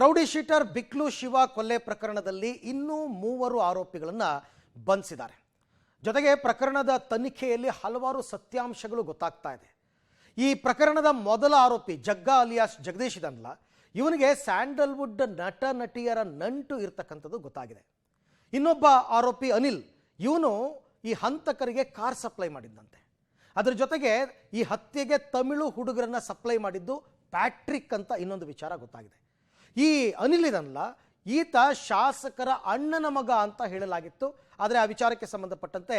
Rowdy sheeter ಬಿಕ್ಲು Shiva ಕೊಲೆ ಪ್ರಕರಣದಲ್ಲಿ ಇನ್ನೂ 3 ಆರೋಪಿಗಳನ್ನು ಬಂಧಿಸಿದ್ದಾರೆ. ಜೊತೆಗೆ ಪ್ರಕರಣದ ತನಿಖೆಯಲ್ಲಿ ಹಲವಾರು ಸತ್ಯಾಂಶಗಳು ಗೊತ್ತಾಗ್ತಾ ಇದೆ. ಈ ಪ್ರಕರಣದ ಮೊದಲ ಆರೋಪಿ ಜಗ್ಗಾ ಅಲಿಯಾಸ್ ಜಗದೀಶ್ ಇದನ್ನಲ್ಲ, ಇವನಿಗೆ ಸ್ಯಾಂಡಲ್ವುಡ್ ನಟ ನಟಿಯರ ನಂಟು ಇರತಕ್ಕಂಥದ್ದು ಗೊತ್ತಾಗಿದೆ. ಇನ್ನೊಬ್ಬ ಆರೋಪಿ ಅನಿಲ್, ಇವನು ಈ ಹಂತಕರಿಗೆ ಕಾರ್ ಸಪ್ಲೈ ಮಾಡಿದ್ದಂತೆ. ಅದರ ಜೊತೆಗೆ ಈ ಹತ್ಯೆಗೆ ತಮಿಳು ಹುಡುಗರನ್ನ ಸಪ್ಲೈ ಮಾಡಿದ್ದು ಪ್ಯಾಟ್ರಿಕ್ ಅಂತ ಇನ್ನೊಂದು ವಿಚಾರ ಗೊತ್ತಾಗಿದೆ. ಈ ಅನಿಲ್ ಇದನ್ನಲ್ಲ, ಈತ ಶಾಸಕರ ಅಣ್ಣನ ಮಗ ಅಂತ ಹೇಳಲಾಗಿತ್ತು. ಆದರೆ ಆ ವಿಚಾರಕ್ಕೆ ಸಂಬಂಧಪಟ್ಟಂತೆ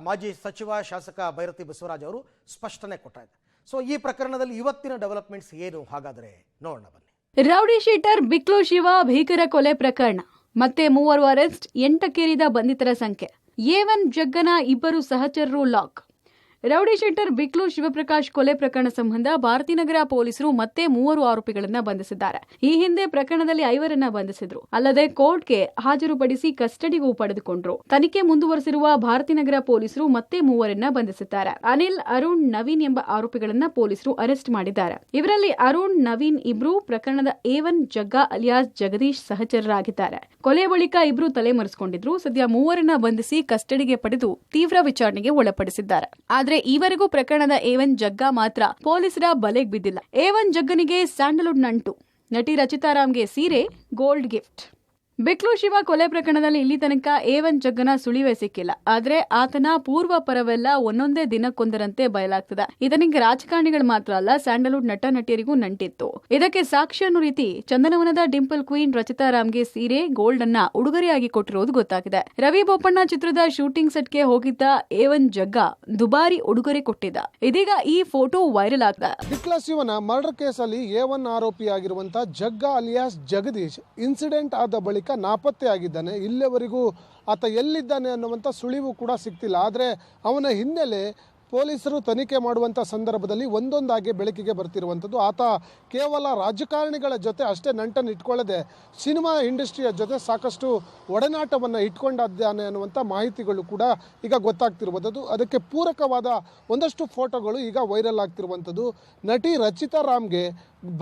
ಮಾಜಿ ಸಚಿವ ಶಾಸಕ ಭೈರತಿ ಬಸವರಾಜ್ ಅವರು ಸ್ಪಷ್ಟನೆ ಕೊಟ್ಟಿದ್ದಾರೆ. ಸೊ ಈ ಪ್ರಕರಣದಲ್ಲಿ ಇವತ್ತಿನ ಡೆವಲಪ್ಮೆಂಟ್ಸ್ ಏನು ಹಾಗಾದರೆ ನೋಡೋಣ ಬನ್ನಿ. ರೌಡಿ ಶೀಟರ್ ಬಿಕ್ಲು ಶಿವ ಭೀಕರ ಕೊಲೆ ಪ್ರಕರಣ ಮತ್ತೆ 3 ಅರೆಸ್ಟ್, 8 ಬಂಧಿತರ ಸಂಖ್ಯೆ. A1 ಜಗ್ಗನ 2 ಸಹಚರರು lock. Rowdy sheeter Biklu Shivaprakash ಕೊಲೆ ಪ್ರಕರಣ ಸಂಬಂಧ ಭಾರತೀನಗರ ಪೊಲೀಸರು ಮತ್ತೆ 3 ಆರೋಪಿಗಳನ್ನ ಬಂಧಿಸಿದ್ದಾರೆ. ಈ ಹಿಂದೆ ಪ್ರಕರಣದಲ್ಲಿ 5 ಬಂಧಿಸಿದ್ರು. ಅಲ್ಲದೆ ಕೋರ್ಟ್ಗೆ ಹಾಜರುಪಡಿಸಿ ಕಸ್ಟಡಿಗೂ ಪಡೆದುಕೊಂಡ್ರು. ತನಿಖೆ ಮುಂದುವರೆಸಿರುವ ಭಾರತೀನಗರ ಪೊಲೀಸರು ಮತ್ತೆ 3 ಬಂಧಿಸಿದ್ದಾರೆ. ಅನಿಲ್, ಅರುಣ್, ನವೀನ್ ಎಂಬ ಆರೋಪಿಗಳನ್ನ ಪೊಲೀಸರು ಅರೆಸ್ಟ್ ಮಾಡಿದ್ದಾರೆ. ಇವರಲ್ಲಿ ಅರುಣ್, ನವೀನ್ ಇಬ್ರು ಪ್ರಕರಣದ A1 ಜಗ್ಗಾ ಅಲಿಯಾಸ್ ಜಗದೀಶ್ ಸಹಚರರಾಗಿದ್ದಾರೆ. ಕೊಲೆ ಬಳಿಕ ಇಬ್ರು ತಲೆಮರೆಸಿಕೊಂಡಿದ್ರು. ಸದ್ಯ 3 ಬಂಧಿಸಿ ಕಸ್ಟಡಿಗೆ ಪಡೆದು ತೀವ್ರ ವಿಚಾರಣೆಗೆ ಒಳಪಡಿಸಿದ್ದಾರೆ. ಆದ್ರೆ ಈವರೆಗೂ ಪ್ರಕರಣದ A1 ಜಗ್ಗಾ ಮಾತ್ರ ಪೊಲೀಸರ ಬಲೆಗೆ ಬಿದ್ದಿಲ್ಲ. A1 ಜಗ್ಗನಿಗೆ ಸ್ಯಾಂಡಲ್ವುಡ್ ನಂಟು. ನಟಿ ರಚಿತಾರಾಮ್ಗೆ ಸೀರೆ, ಗೋಲ್ಡ್ ಗಿಫ್ಟ್. ಬಿಕ್ಲು ಶಿವ ಕೊಲೆ ಪ್ರಕರಣದಲ್ಲಿ ಇಲ್ಲಿ ತನಕ A1 ಜಗ್ಗನ ಸುಳಿವೇ ಸಿಕ್ಕಿಲ್ಲ. ಆದ್ರೆ ಆತನ ಪೂರ್ವ ಪರವೆಲ್ಲ ಒಂದೊಂದೇ ದಿನಕ್ಕೊಂದರಂತೆ ಬಯಲಾಗ್ತದೆ. ಇದನಿಗೆ ರಾಜಕಾರಣಿಗಳು ಮಾತ್ರ ಅಲ್ಲ, ಸ್ಯಾಂಡಲ್ವುಡ್ ನಟ ನಟಿಯರಿಗೂ ನಂಟಿತ್ತು. ಇದಕ್ಕೆ ಸಾಕ್ಷಿ ಅನ್ನೋ ರೀತಿ ಚಂದನವನದ ಡಿಂಪಲ್ ಕ್ವೀನ್ ರಚಿತಾರಾಮ್ಗೆ ಸೀರೆ, ಗೋಲ್ಡ್ ಅನ್ನ ಉಡುಗೊರೆಯಾಗಿ ಕೊಟ್ಟಿರೋದು ಗೊತ್ತಾಗಿದೆ. ರವಿ ಬೋಪಣ್ಣ ಚಿತ್ರದ ಶೂಟಿಂಗ್ ಸೆಟ್ಗೆ ಹೋಗಿದ್ದ A1 ಜಗ್ಗಾ ದುಬಾರಿ ಉಡುಗೊರೆ ಕೊಟ್ಟಿದ್ದ. ಇದೀಗ ಈ ಫೋಟೋ ವೈರಲ್ ಆಗ್ತದೆ. ಬಿಕ್ಲು ಶಿವನ ಮರ್ಡರ್ ಕೇಸಲ್ಲಿ A1 ಆರೋಪಿಯಾಗಿರುವಂತಹ ಜಗ್ಗಾ ಅಲಿಯಾಸ್ ಜಗದೀಶ್ ಇನ್ಸಿಡೆಂಟ್ ಆದ ಬಳಿಕ ನಾಪತ್ತೆ ಆಗಿದ್ದಾನೆ. ಇಲ್ಲಿವರೆಗೂ ಆತ ಎಲ್ಲಿದ್ದಾನೆ ಅನ್ನುವಂಥ ಸುಳಿವು ಕೂಡ ಸಿಗ್ತಿಲ್ಲ. ಆದರೆ ಅವನ ಹಿನ್ನೆಲೆ ಪೊಲೀಸರು ತನಿಖೆ ಮಾಡುವಂಥ ಸಂದರ್ಭದಲ್ಲಿ ಒಂದೊಂದಾಗಿ ಬೆಳಕಿಗೆ ಬರ್ತಿರುವಂಥದ್ದು. ಆತ ಕೇವಲ ರಾಜಕಾರಣಿಗಳ ಜೊತೆ ಅಷ್ಟೇ ನಂಟನ್ನು ಇಟ್ಕೊಳ್ಳದೆ ಸಿನಿಮಾ ಇಂಡಸ್ಟ್ರಿಯ ಜೊತೆ ಸಾಕಷ್ಟು ಒಡನಾಟವನ್ನು ಇಟ್ಕೊಂಡಿದ್ದಾನೆ ಅನ್ನುವಂಥ ಮಾಹಿತಿಗಳು ಕೂಡ ಈಗ ಗೊತ್ತಾಗ್ತಿರುವಂಥದ್ದು. ಅದಕ್ಕೆ ಪೂರಕವಾದ ಒಂದಷ್ಟು ಫೋಟೋಗಳು ಈಗ ವೈರಲ್ ಆಗ್ತಿರುವಂಥದ್ದು. ನಟಿ ರಚಿತಾರಾಮ್ಗೆ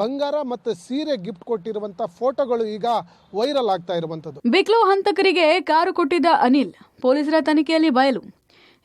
ಬಂಗಾರ ಮತ್ತು ಸೀರೆ ಗಿಫ್ಟ್ ಕೊಟ್ಟಿರುವಂಥ ಫೋಟೋಗಳು ಈಗ ವೈರಲ್ ಆಗ್ತಾ ಇರುವಂಥದ್ದು. ಬಿಕ್ಲು ಹಂತಕರಿಗೆ ಕಾರು ಕೊಟ್ಟಿದ್ದ ಅನಿಲ್ ಪೊಲೀಸರ ತನಿಖೆಯಲ್ಲಿ ಬಯಲು.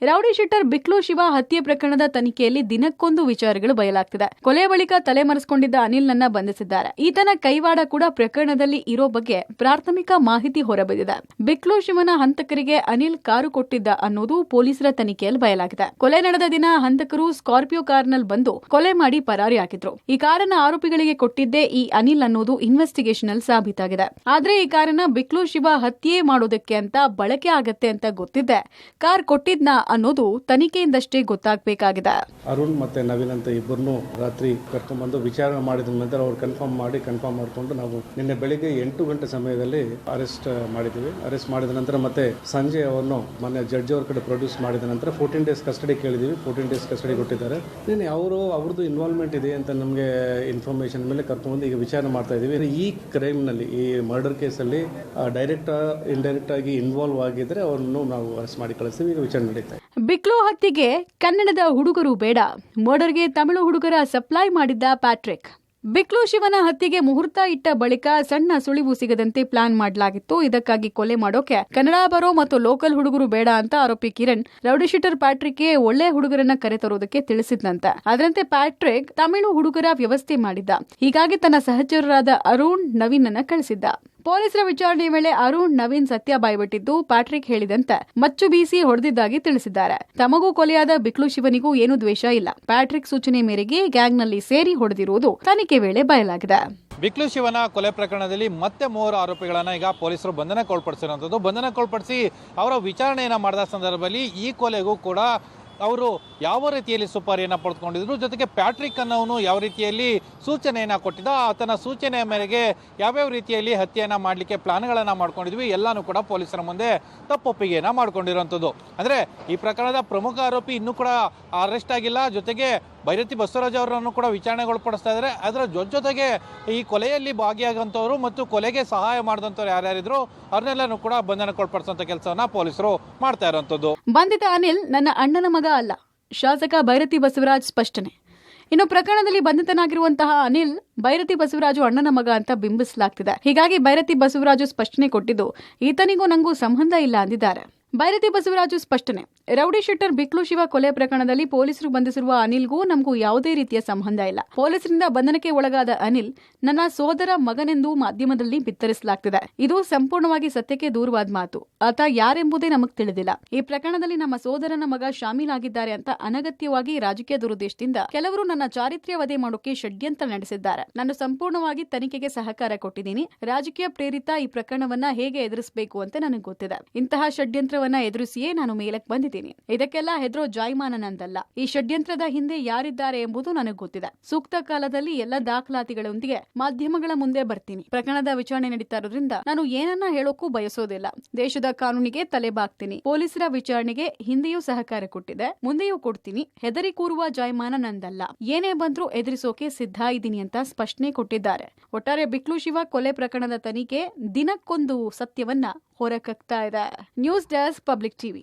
ರೌಡಿ ಶೀಟರ್ ಬಿಕ್ಲು ಶಿವ ಹತ್ಯೆ ಪ್ರಕರಣದ ತನಿಖೆಯಲ್ಲಿ ದಿನಕ್ಕೊಂದು ವಿಚಾರಗಳು ಬಯಲಾಗ್ತಿದೆ. ಕೊಲೆ ಬಳಿಕ ತಲೆಮರೆಸಿಕೊಂಡಿದ್ದ ಅನಿಲ್ನನ್ನ ಬಂಧಿಸಿದ್ದಾರೆ. ಈತನ ಕೈವಾಡ ಕೂಡ ಪ್ರಕರಣದಲ್ಲಿ ಇರೋ ಬಗ್ಗೆ ಪ್ರಾಥಮಿಕ ಮಾಹಿತಿ ಹೊರಬಿದ್ದಿದೆ. ಬಿಕ್ಲು ಶಿವನ ಹಂತಕರಿಗೆ ಅನಿಲ್ ಕಾರು ಕೊಟ್ಟಿದ್ದ ಅನ್ನೋದು ಪೊಲೀಸರ ತನಿಖೆಯಲ್ಲಿ ಬಯಲಾಗಿದೆ. ಕೊಲೆ ನಡೆದ ದಿನ ಹಂತಕರು ಸ್ಕಾರ್ಪಿಯೋ ಕಾರ್ನಲ್ಲಿ ಬಂದು ಕೊಲೆ ಮಾಡಿ ಪರಾರಿಯಾಗಿದ್ರು. ಈ ಕಾರನ್ನ ಆರೋಪಿಗಳಿಗೆ ಕೊಟ್ಟಿದ್ದೇ ಈ ಅನಿಲ್ ಅನ್ನೋದು ಇನ್ವೆಸ್ಟಿಗೇಷನ್ ಅಲ್ಲಿ ಸಾಬೀತಾಗಿದೆ. ಆದ್ರೆ ಈ ಕಾರನ್ನ ಬಿಕ್ಲು ಶಿವ ಹತ್ಯೆ ಮಾಡೋದಕ್ಕೆ ಅಂತ ಬಳಕೆ ಆಗತ್ತೆ ಅಂತ ಗೊತ್ತಿದ್ದೆ ಕಾರ್ ಕೊಟ್ಟಿದ್ನ ಅನ್ನೋದು ತನಿಖೆಯಿಂದಷ್ಟೇ ಗೊತ್ತಾಗಬೇಕಾಗಿದೆ. ಅರುಣ್ ಮತ್ತೆ ನವೀನ್ ಅಂತ ಇಬ್ಬರನ್ನು ರಾತ್ರಿ ಕರ್ಕೊಂಡ್ಬಂದು ವಿಚಾರಣೆ ಮಾಡಿದ ನಂತರ ಅವ್ರು ಕನ್ಫರ್ಮ್ ಮಾಡಿಕೊಂಡು ನಾವು ನಿನ್ನೆ ಬೆಳಿಗ್ಗೆ 8 ಗಂಟೆ ಸಮಯದಲ್ಲಿ ಅರೆಸ್ಟ್ ಮಾಡಿದ್ದೀವಿ. ಅರೆಸ್ಟ್ ಮಾಡಿದ ನಂತರ ಮತ್ತೆ ಸಂಜೆ ಅವರನ್ನು ಮೊನ್ನೆ ಜಡ್ಜ್ ಅವ್ರ ಕಡೆ ಪ್ರೊಡ್ಯೂಸ್ ಮಾಡಿದ ನಂತರ 14 ಡೇಸ್ ಕಸ್ಟಡಿ ಕೇಳಿದ್ದೀವಿ. 14 ಡೇಸ್ ಕಸ್ಟಡಿ ಕೊಟ್ಟಿದ್ದಾರೆ. ನಿನ್ನೆ ಅವ್ರದ್ದು ಇನ್ವಾಲ್ವ್ಮೆಂಟ್ ಇದೆ ಅಂತ ನಮಗೆ ಇನ್ಫಾರ್ಮೇಶನ್ ಮೇಲೆ ಕರ್ಕೊಂಡ್ಬಂದು ಈಗ ವಿಚಾರಣೆ ಮಾಡ್ತಾ ಇದ್ದೀವಿ. ಈ ಕ್ರೈಮ್ನಲ್ಲಿ, ಈ ಮರ್ಡರ್ ಕೇಸಲ್ಲಿ ಡೈರೆಕ್ಟ್ ಇಂಡೈರೆಕ್ಟ್ ಆಗಿ ಇನ್ವಾಲ್ವ್ ಆಗಿದ್ರೆ ಅವ್ರನ್ನು ನಾವು ಅರೆಸ್ಟ್ ಮಾಡಿ ಕಳಿಸ್ತೀವಿ. ಈಗ ವಿಚಾರಣೆ ನಡೀತಾ ಇದೆ. ಬಿಕ್ಲು ಹತ್ಯೆಗೆ ಕನ್ನಡದ ಹುಡುಗರು ಬೇಡ, ಮರ್ಡರ್ಗೆ ತಮಿಳು ಹುಡುಗರ ಸಪ್ಲೈ ಮಾಡಿದ್ದ ಪ್ಯಾಟ್ರಿಕ್. ಬಿಕ್ಲು ಶಿವನ ಹತ್ಯೆಗೆ ಮುಹೂರ್ತ ಇಟ್ಟ ಬಳಿಕ ಸಣ್ಣ ಸುಳಿವು ಸಿಗದಂತೆ ಪ್ಲಾನ್ ಮಾಡಲಾಗಿತ್ತು. ಇದಕ್ಕಾಗಿ ಕೊಲೆ ಮಾಡೋಕೆ ಕನ್ನಡ ಬರೋ ಮತ್ತು ಲೋಕಲ್ ಹುಡುಗರು ಬೇಡ ಅಂತ ಆರೋಪಿ ಕಿರಣ್ ರೌಡಿ ಶೀಟರ್ ಪ್ಯಾಟ್ರಿಕ್ಗೆ ಒಳ್ಳೆ ಹುಡುಗರನ್ನ ಕರೆತರೋದಕ್ಕೆ ತಿಳಿಸಿದ್ನಂತೆ. ಅದರಂತೆ ಪ್ಯಾಟ್ರಿಕ್ ತಮಿಳು ಹುಡುಗರ ವ್ಯವಸ್ಥೆ ಮಾಡಿದ್ದ. ಹೀಗಾಗಿ ತನ್ನ ಸಹಚರರಾದ ಅರುಣ್, ನವೀನ್ ಅನ್ನ ಕಳಿಸಿದ್ದ. ಪೊಲೀಸರ ವಿಚಾರಣೆ ವೇಳೆ ಅರುಣ್, ನವೀನ್ ಸತ್ಯ ಬಾಯ್ಬಿಟ್ಟಿದ್ದು ಪ್ಯಾಟ್ರಿಕ್ ಹೇಳಿದಂತೆ ಮಚ್ಚು ಬೀಸಿ ಹೊಡೆದಿದ್ದಾಗಿ ತಿಳಿಸಿದ್ದಾರೆ. ತಮಗೂ ಕೊಲೆಯಾದ ಬಿಕ್ಲು ಶಿವನಿಗೂ ಏನೂ ದ್ವೇಷ ಇಲ್ಲ. ಪ್ಯಾಟ್ರಿಕ್ ಸೂಚನೆ ಮೇರೆಗೆ ಗ್ಯಾಂಗ್ನಲ್ಲಿ ಸೇರಿ ಹೊಡೆದಿರುವುದು ತನಿಖೆ ವೇಳೆ ಬಯಲಾಗಿದೆ. ಬಿಕ್ಲು ಶಿವನ ಕೊಲೆ ಪ್ರಕರಣದಲ್ಲಿ ಮತ್ತೆ 3 ಆರೋಪಿಗಳನ್ನ ಈಗ ಪೊಲೀಸರು ಬಂಧನಕ್ಕೊಳಪಡಿಸಿರುವಂಥದ್ದು. ಬಂಧನಕ್ಕೊಳಪಡಿಸಿ ಅವರ ವಿಚಾರಣೆಯನ್ನ ಮಾಡಿದ ಸಂದರ್ಭದಲ್ಲಿ ಈ ಕೊಲೆಗೂ ಕೂಡ ಅವರು ಯಾವ ರೀತಿಯಲ್ಲಿ ಸುಪಾರಿಯನ್ನು ಪಡೆದುಕೊಂಡಿದ್ರು, ಜೊತೆಗೆ ಪ್ಯಾಟ್ರಿಕ್ ಅನ್ನೋನು ಯಾವ ರೀತಿಯಲ್ಲಿ ಸೂಚನೆಯನ್ನು ಕೊಟ್ಟಿದ್ದ, ಆತನ ಸೂಚನೆಯ ಮೇರೆಗೆ ಯಾವ್ಯಾವ ರೀತಿಯಲ್ಲಿ ಹತ್ಯೆಯನ್ನು ಮಾಡಲಿಕ್ಕೆ ಪ್ಲಾನ್ಗಳನ್ನು ಮಾಡ್ಕೊಂಡಿದ್ವಿ ಎಲ್ಲಾನು ಕೂಡ ಪೊಲೀಸರ ಮುಂದೆ ತಪ್ಪೊಪ್ಪಿಗೆಯನ್ನು ಮಾಡ್ಕೊಂಡಿರುವಂಥದ್ದು. ಅಂದರೆ ಈ ಪ್ರಕರಣದ ಪ್ರಮುಖ ಆರೋಪಿ ಇನ್ನೂ ಕೂಡ ಅರೆಸ್ಟ್ ಆಗಿಲ್ಲ. ಜೊತೆಗೆ ಭೈರತಿ ಬಸವರಾಜ್ ಅವರನ್ನು ಕೂಡ ವಿಚಾರಣೆಗೊಳಪಡಿಸ್ತಾ ಇದ್ದಾರೆ. ಅದರ ಜೊತೆಗೆ ಈ ಕೊಲೆಯಲ್ಲಿ ಭಾಗಿಯಾಗಂಥವ್ರು ಮತ್ತು ಕೊಲೆಗೆ ಸಹಾಯ ಮಾಡಿದಂಥವ್ರು ಯಾರ್ಯಾರಿದ್ರು ಅವ್ರನ್ನೆಲ್ಲನೂ ಕೂಡ ಬಂಧನಕ್ಕೊಳಪಡಿಸುವಂಥ ಕೆಲಸವನ್ನ ಪೊಲೀಸರು ಮಾಡ್ತಾ ಇರುವಂಥದ್ದು. ಬಂಧಿತ ಅನಿಲ್ ನನ್ನ ಅಣ್ಣನ ಮಗ ಅಲ್ಲ, ಶಾಸಕ ಭೈರತಿ ಬಸವರಾಜ್ ಸ್ಪಷ್ಟನೆ. ಇನ್ನು ಪ್ರಕರಣದಲ್ಲಿ ಬಂಧಿತನಾಗಿರುವಂತಹ ಅನಿಲ್ ಭೈರತಿ ಬಸವರಾಜು ಅಣ್ಣನ ಮಗ ಅಂತ ಬಿಂಬಿಸಲಾಗ್ತಿದೆ. ಹೀಗಾಗಿ ಭೈರತಿ ಬಸವರಾಜು ಸ್ಪಷ್ಟನೆ ಕೊಟ್ಟಿದ್ದು ಈತನಿಗೂ ನಂಗೂ ಸಂಬಂಧ ಇಲ್ಲ ಅಂದಿದ್ದಾರೆ. ಭೈರತಿ ಬಸವರಾಜು ಸ್ಪಷ್ಟನೆ: ರೌಡಿ ಶೀಟರ್ ಬಿಕ್ಲು ಶಿವ ಕೊಲೆ ಪ್ರಕರಣದಲ್ಲಿ ಪೊಲೀಸರು ಬಂಧಿಸಿರುವ ಅನಿಲ್ಗೂ ನಮಗೂ ಯಾವುದೇ ರೀತಿಯ ಸಂಬಂಧ ಇಲ್ಲ. ಪೊಲೀಸರಿಂದ ಬಂಧನಕ್ಕೆ ಒಳಗಾದ ಅನಿಲ್ ನನ್ನ ಸೋದರ ಮಗನೆಂದು ಮಾಧ್ಯಮದಲ್ಲಿ ಬಿತ್ತರಿಸಲಾಗ್ತಿದೆ. ಇದು ಸಂಪೂರ್ಣವಾಗಿ ಸತ್ಯಕ್ಕೆ ದೂರವಾದ ಮಾತು. ಆತ ಯಾರೆಂಬುದೇ ನಮಗ್ ತಿಳಿದಿಲ್ಲ. ಈ ಪ್ರಕರಣದಲ್ಲಿ ನಮ್ಮ ಸೋದರನ ಮಗ ಶಾಮೀಲಾಗಿದ್ದಾರೆ ಅಂತ ಅನಗತ್ಯವಾಗಿ ರಾಜಕೀಯ ದುರುದ್ದೇಶದಿಂದ ಕೆಲವರು ನನ್ನ ಚಾರಿತ್ರ್ಯ ವಧೆ ಮಾಡೋಕೆ ಷಡ್ಯಂತ್ರ ನಡೆಸಿದ್ದಾರೆ. ನಾನು ಸಂಪೂರ್ಣವಾಗಿ ತನಿಖೆಗೆ ಸಹಕಾರ ಕೊಟ್ಟಿದ್ದೀನಿ. ರಾಜಕೀಯ ಪ್ರೇರಿತ ಈ ಪ್ರಕರಣವನ್ನ ಹೇಗೆ ಎದುರಿಸಬೇಕು ಅಂತ ನನಗೆ ಗೊತ್ತಿದೆ. ಇಂತಹ ಷಡ್ಯಂತ್ರವನ್ನ ಎದುರಿಸಿಯೇ ನಾನು ಮೇಲಕ್ಕೆ ಬಂದಿದ್ದೀನಿ. ಇದಕ್ಕೆಲ್ಲ ಹೆದರೋ ಜಾಯಮಾನ ನಂದಲ್ಲ. ಈ ಷಡ್ಯಂತ್ರದ ಹಿಂದೆ ಯಾರಿದ್ದಾರೆ ಎಂಬುದು ನನಗೆ ಗೊತ್ತಿದೆ. ಸೂಕ್ತ ಕಾಲದಲ್ಲಿ ಎಲ್ಲ ದಾಖಲಾತಿಗಳೊಂದಿಗೆ ಮಾಧ್ಯಮಗಳ ಮುಂದೆ ಬರ್ತೀನಿ. ಪ್ರಕರಣದ ವಿಚಾರಣೆ ನಡೀತಾ ಇರೋದ್ರಿಂದ ನಾನು ಏನನ್ನ ಹೇಳೋಕ್ಕೂ ಬಯಸೋದಿಲ್ಲ. ದೇಶದ ಕಾನೂನಿಗೆ ತಲೆ ಬಾಗ್ತೀನಿ. ಪೊಲೀಸರ ವಿಚಾರಣೆಗೆ ಹಿಂದೆಯೂ ಸಹಕಾರ ಕೊಟ್ಟಿದೆ, ಮುಂದೆಯೂ ಕೊಡ್ತೀನಿ. ಹೆದರಿ ಕೂರುವ ಜಾಯಮಾನ ನಂದಲ್ಲ. ಏನೇ ಬಂದ್ರೂ ಎದುರಿಸೋಕೆ ಸಿದ್ಧ ಇದ್ದೀನಿ ಅಂತ ಸ್ಪಷ್ಟನೆ ಕೊಟ್ಟಿದ್ದಾರೆ. ಒಟ್ಟಾರೆ ಬಿಕ್ಲು ಶಿವ ಕೊಲೆ ಪ್ರಕರಣದ ತನಿಖೆ ದಿನಕ್ಕೊಂದು ಸತ್ಯವನ್ನ ಹೊರಕಕ್ತಾ ಇದೆ. News desk, public TV.